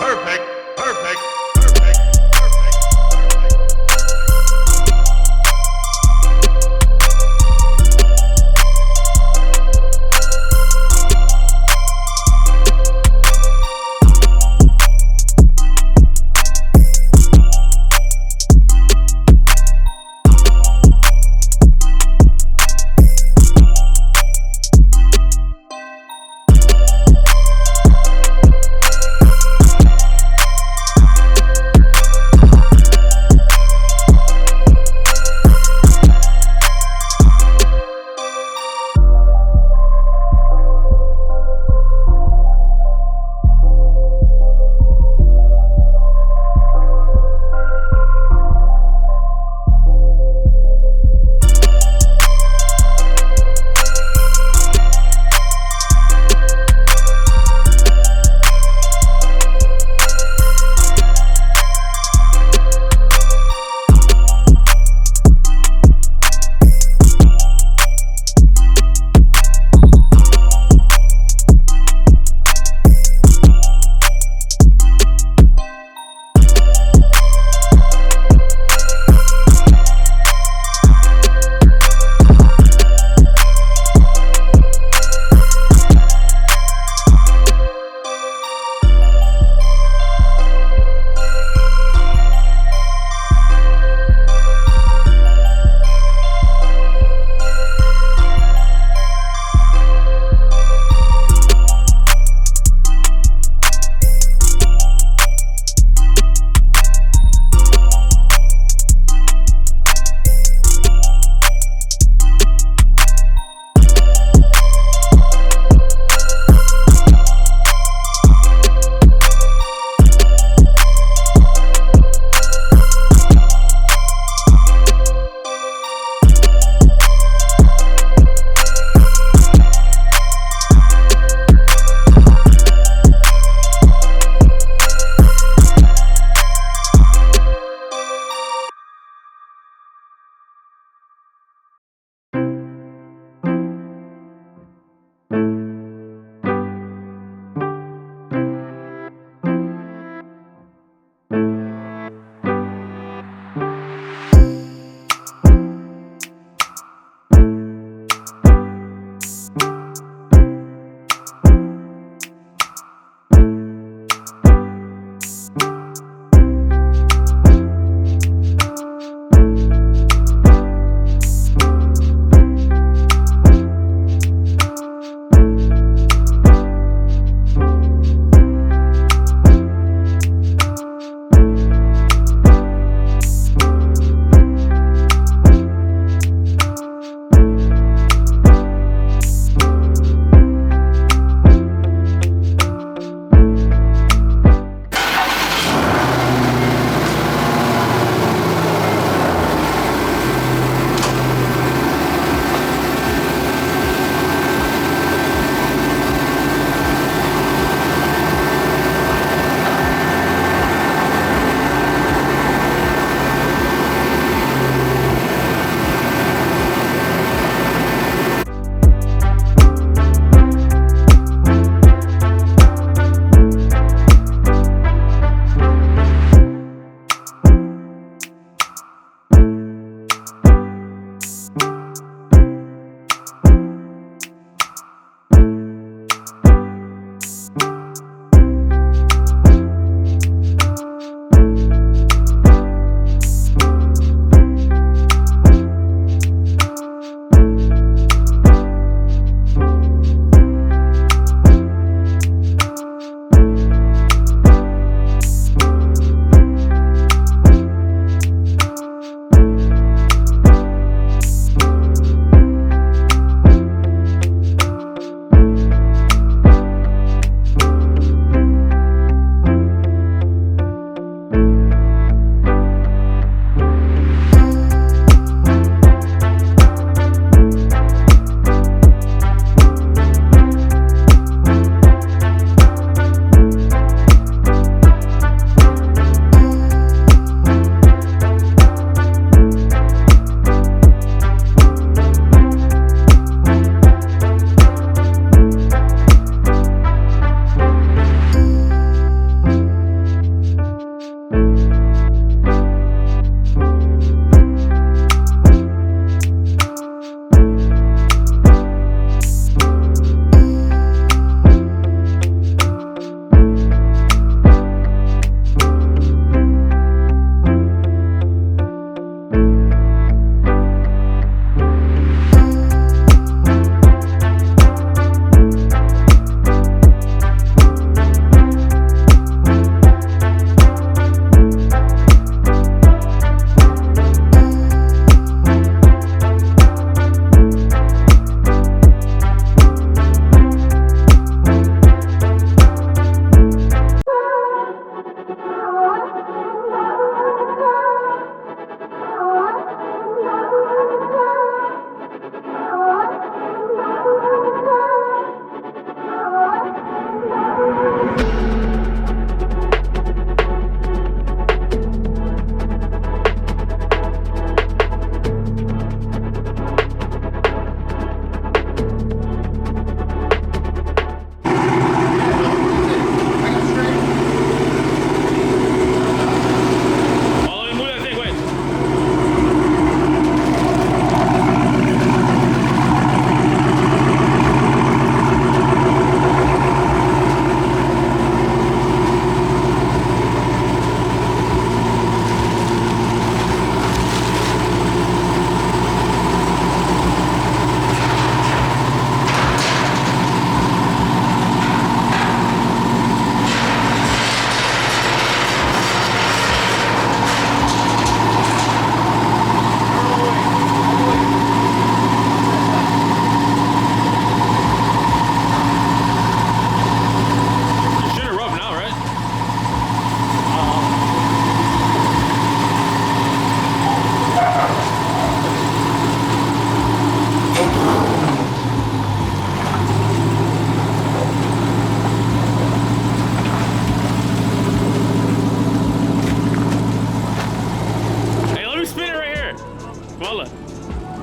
Perfect. Perfect.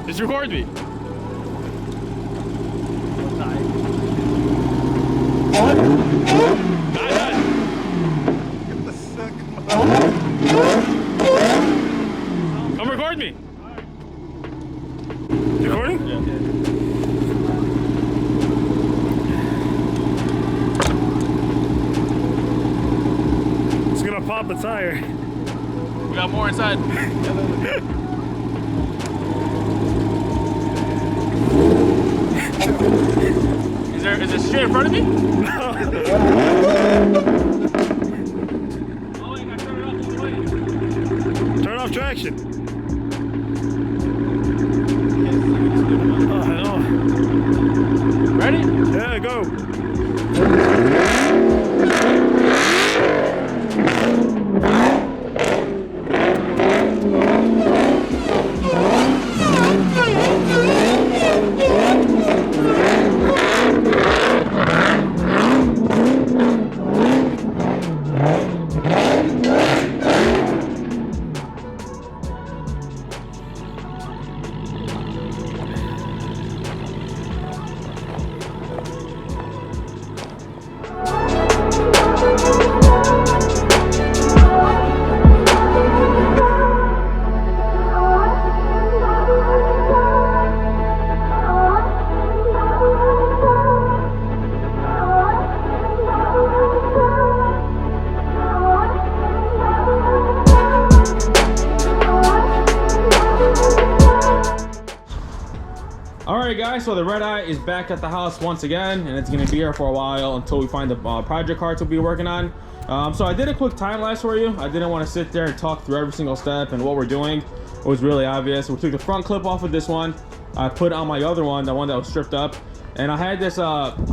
Just record me. Come record me. Recording? Yeah. It's gonna pop a tire. We got more inside. Is it straight in front of me? No. Oh wait, I turn it off all the way. Turn off traction. Oh, I know. Ready? Yeah, go. Alright guys, so the Redeye is back at the house once again, and it's going to be here for a while until we find the project car to be working on. So I did a quick time lapse for you. I didn't want to sit there and talk through every single step and what we're doing. It was really obvious. We took the front clip off of this one. I put on my other one, the one that was stripped up. And I had this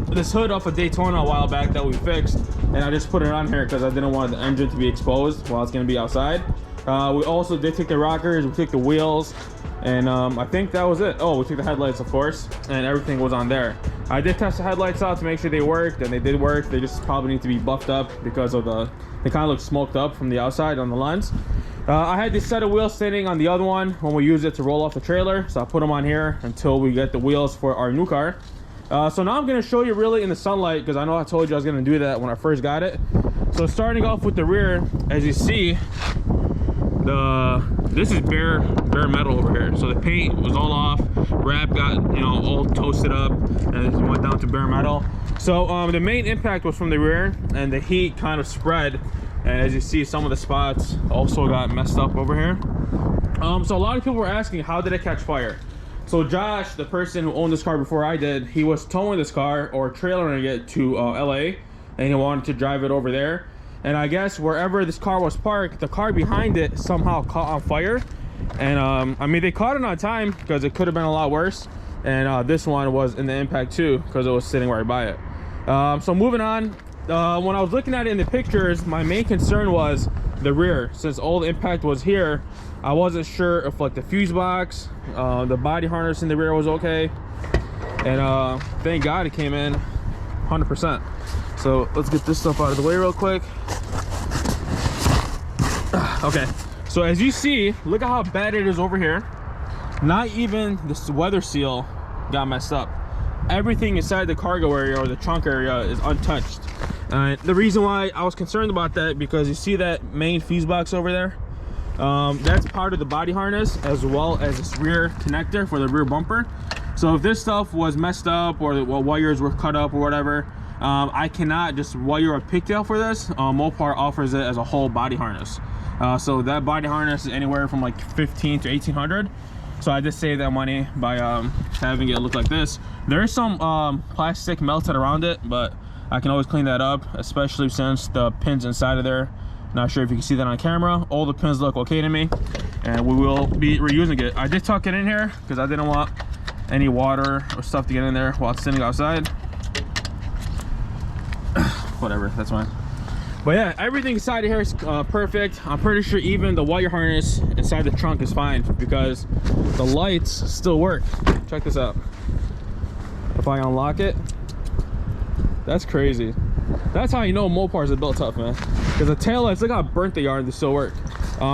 this hood off of Daytona a while back that we fixed, and I just put it on here because I didn't want the engine to be exposed while it's going to be outside. We also did take the rockers, we took the wheels, and I think that was it. Oh, we took the headlights, of course, and everything was on there. I did test the headlights out to make sure they worked, and they did work. They just probably need to be buffed up because of they kind of look smoked up from the outside on the lens. I had this set of wheels sitting on the other one when we used it to roll off the trailer, so I put them on here until we get the wheels for our new car. So now I'm going to show you really in the sunlight, because I know I told you I was going to do that when I first got it. So starting off with the rear, as you see, this is bare metal over here. So the paint was all off, wrap got, you know, all toasted up, and it went down to bare metal. So the main impact was from the rear, and the heat kind of spread, and as you see, some of the spots also got messed up over here. So a lot of people were asking, how did it catch fire? So Josh, the person who owned this car before I did, he was towing this car or trailering it to LA, and he wanted to drive it over there. And I guess wherever this car was parked, the car behind it somehow caught on fire. And I mean, they caught it on time because it could have been a lot worse. And this one was in the impact too because it was sitting right by it. So moving on, when I was looking at it in the pictures, my main concern was the rear. Since all the impact was here, I wasn't sure if like the fuse box, the body harness in the rear was okay. And thank God it came in 100%. So let's get this stuff out of the way real quick. Okay, so as you see, look at how bad it is over here. Not even this weather seal got messed up. Everything inside the cargo area or the trunk area is untouched. The reason why I was concerned about that, because you see that main fuse box over there, that's part of the body harness, as well as this rear connector for the rear bumper. So if this stuff was messed up, or the wires were cut up or whatever, I cannot just wire a pigtail for this. Mopar offers it as a whole body harness. So that body harness is anywhere from like 15 to 1800. So I just saved that money by having it look like this. There is some plastic melted around it, but I can always clean that up, especially since the pins inside of there, not sure if you can see that on camera, all the pins look okay to me, and we will be reusing it. I did tuck it in here because I didn't want any water or stuff to get in there while it's sitting outside. Whatever, that's fine. But yeah, everything inside of here is perfect. I'm pretty sure even the wire harness inside the trunk is fine because the lights still work. Check this out. If I unlock it, that's crazy. That's how you know Mopars are built tough, man. Because the taillights, look how burnt they are, they still work.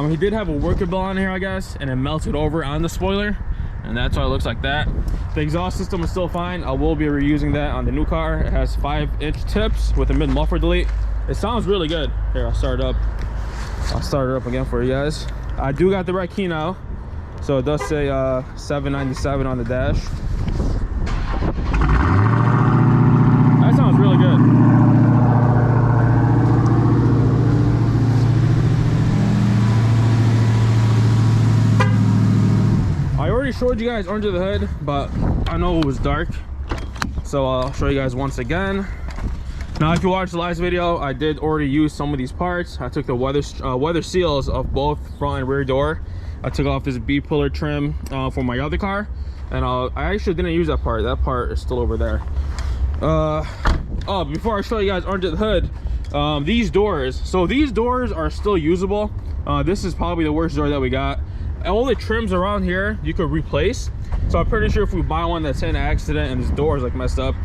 He did have a worker bill on here, I guess, and it melted over on the spoiler. and that's why it looks like that. The exhaust system is still fine. I will be reusing that on the new car. It has 5-inch tips with a mid muffler delete. It sounds really good. Here, I'll start it up. I'll start it up again for you guys. I do got the right key now, so it does say 797 on the dash. That sounds really good. I already showed you guys under the hood, but I know it was dark, so I'll show you guys once again. Now, if you watched the last video, I did already use some of these parts. I took the weather seals of both front and rear door. I took off this B-pillar trim for my other car, and I actually didn't use that part. That part is still over there. Oh, before I show you guys under the hood, these doors. So these doors are still usable. This is probably the worst door that we got. All the trims around here you could replace, so I'm pretty sure if we buy one that's in an accident and this door is like messed up,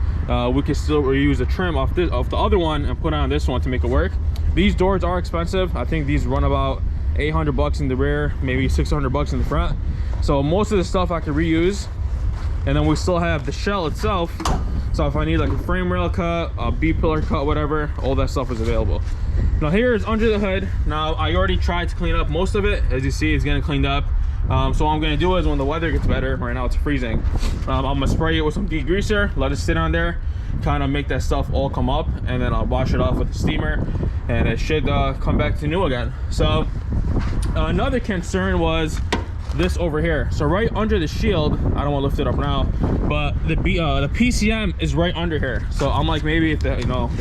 we can still reuse the trim off the other one and put on this one to make it work. These doors are expensive. I think these run about 800 bucks in the rear, maybe 600 bucks in the front. So most of the stuff I could reuse, and then we still have the shell itself. So if I need like a frame rail cut, a B-pillar cut, whatever, all that stuff is available. Now here is under the hood. Now I already tried to clean up most of it. As you see, it's getting cleaned up. So what I'm gonna do is when the weather gets better, right now it's freezing, I'm gonna spray it with some degreaser, let it sit on there, kind of make that stuff all come up, and then I'll wash it off with the steamer, and it should come back to new again. So another concern was this over here. So right under the shield, I don't want to lift it up now, but the PCM is right under here. So I'm like, maybe if the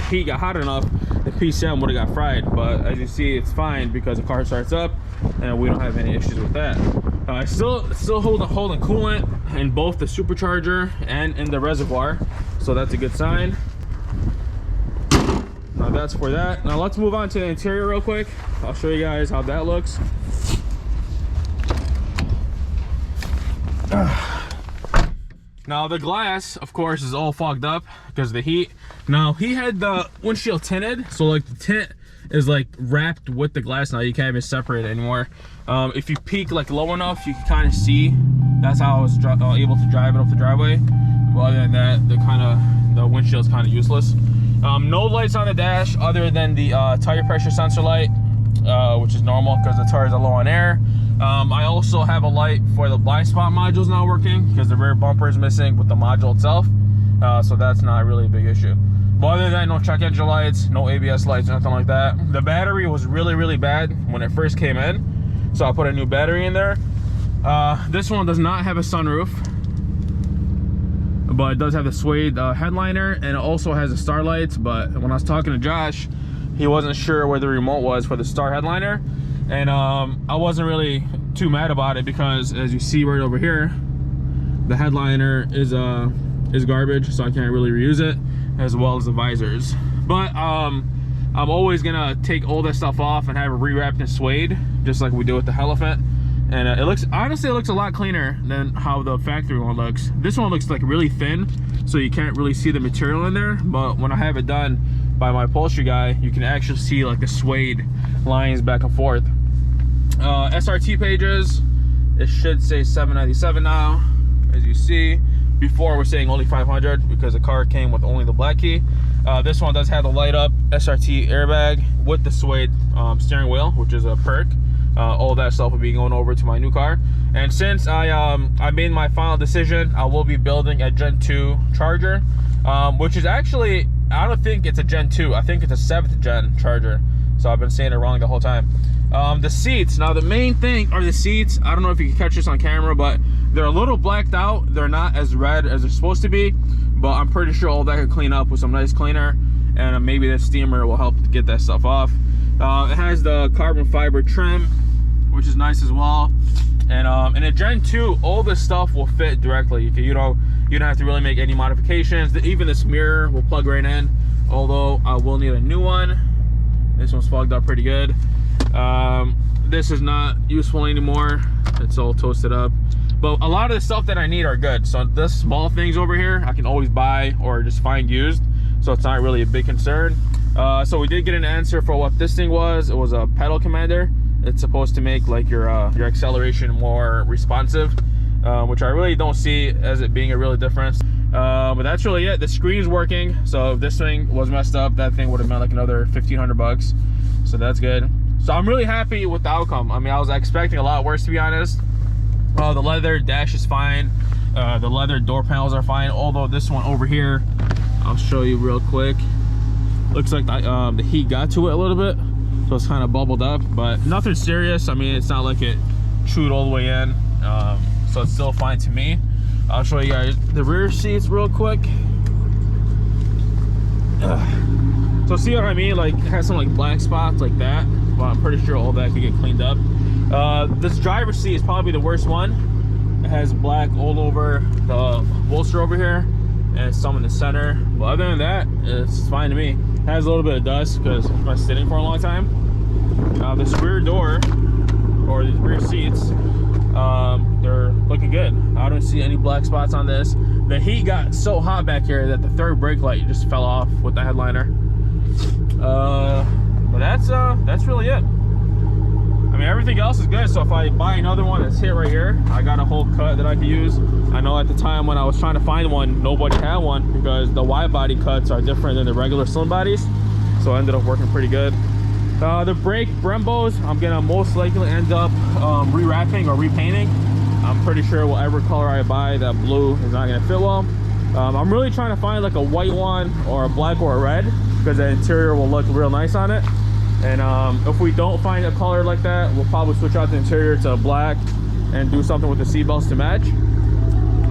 heat got hot enough, the PCM would have got fried. But as you see, it's fine because the car starts up and we don't have any issues with that. I still holding coolant in both the supercharger and in the reservoir, so that's a good sign. Now that's for that. Now let's move on to the interior real quick. I'll show you guys how that looks. Now the glass, of course, is all fogged up because of the heat. Now he had the windshield tinted, so like the tint is like wrapped with the glass. Now you can't even separate it anymore. If you peek like low enough, you can kind of see. That's how I was able to drive it up the driveway. But other than that, the windshield's kind of useless. No lights on the dash other than the tire pressure sensor light, which is normal because the tires are low on air. I also have a light for the blind spot modules not working because the rear bumper is missing with the module itself. So that's not really a big issue. But other than that, no check engine lights, no ABS lights, nothing like that. The battery was really bad when it first came in, so I put a new battery in there. This one does not have a sunroof, but it does have the suede headliner, and it also has the star lights. But when I was talking to Josh, he wasn't sure where the remote was for the star headliner, and I wasn't really too mad about it because, as you see right over here, the headliner is garbage, so I can't really reuse it, as well as the visors. But I'm always gonna take all that stuff off and have it rewrapped in suede, just like we do with the Hellcat. And it looks, honestly, it looks a lot cleaner than how the factory one looks. This one looks like really thin, so you can't really see the material in there. But when I have it done by my upholstery guy, you can actually see like the suede lines back and forth. SRT pages, it should say 797 now, as you see. Before we're saying only 500 because the car came with only the black key. This one does have the light up SRT airbag with the suede steering wheel, which is a perk. All that stuff will be going over to my new car. And since I made my final decision, I will be building a Gen 2 charger, which is actually, I don't think it's a Gen 2. I think it's a 7th gen charger. So I've been saying it wrong the whole time. The seats, now the main thing are the seats. I don't know if you can catch this on camera, but they're a little blacked out. They're not as red as they're supposed to be, but I'm pretty sure all that could clean up with some nice cleaner, and maybe the steamer will help to get that stuff off. It has the carbon fiber trim, which is nice as well. And in a Gen 2, all this stuff will fit directly. You don't have to really make any modifications. Even this mirror will plug right in, although I will need a new one. This one's fogged up pretty good. This is not useful anymore. It's all toasted up. But a lot of the stuff that I need are good. So the small things over here, I can always buy or just find used. So it's not really a big concern. So we did get an answer for what this thing was. It was a pedal commander. It's supposed to make like your acceleration more responsive. which I really don't see as it being a real difference. But that's really it. The screen's working, so if this thing was messed up, that thing would have been like another 1,500 bucks. So that's good. So I'm really happy with the outcome. I mean, I was expecting a lot worse, to be honest. The leather dash is fine. The leather door panels are fine. Although this one over here, I'll show you real quick. Looks like the heat got to it a little bit, so it's kind of bubbled up, but nothing serious. I mean, it's not like it chewed all the way in, so it's still fine to me. I'll show you guys the rear seats real quick. So see what I mean? Like, it has some like black spots like that, but I'm pretty sure all that could get cleaned up. This driver's seat is probably the worst one. It has black all over the bolster over here and some in the center, but other than that, it's fine to me. It has a little bit of dust because it's been sitting for a long time. This rear door, or these rear seats, they're looking good. I don't see any black spots on this. The heat got so hot back here that the third brake light just fell off with the headliner. But that's really it. I mean, everything else is good. So if I buy another one that's hit right here, I got a whole cut that I could use. I know at the time when I was trying to find one, nobody had one because the wide body cuts are different than the regular slim bodies. So it ended up working pretty good. The brake Brembos, I'm gonna most likely end up rewrapping or repainting. I'm pretty sure whatever color I buy, that blue is not gonna fit well. I'm really trying to find like a white one or a black or a red, because the interior will look real nice on it. And if we don't find a color like that, we'll probably switch out the interior to black and do something with the seat belts to match.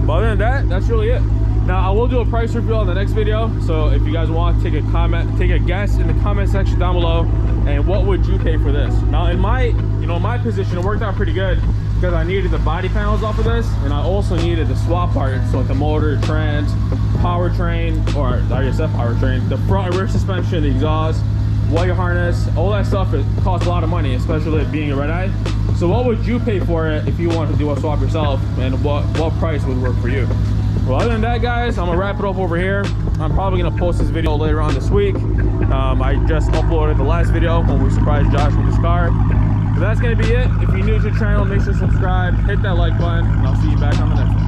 But other than that, that's really it. Now I will do a price review on the next video, so if you guys want, take a guess in the comment section down below, and what would you pay for this? Now in my my position, it worked out pretty good because I needed the body panels off of this, and I also needed the swap parts, so like the motor, trans, the powertrain, or I guess that powertrain, the front and rear suspension, the exhaust, wire harness, all that stuff. It costs a lot of money, especially being a Redeye. So what would you pay for it if you wanted to do a swap yourself, and what price would work for you? Well, other than that, guys, I'm gonna wrap it up over here. I'm probably gonna post this video later on this week. I just uploaded the last video when we surprised Josh with his car. But that's gonna be it. If you're new to the channel, make sure to subscribe, hit that like button, and I'll see you back on the next one.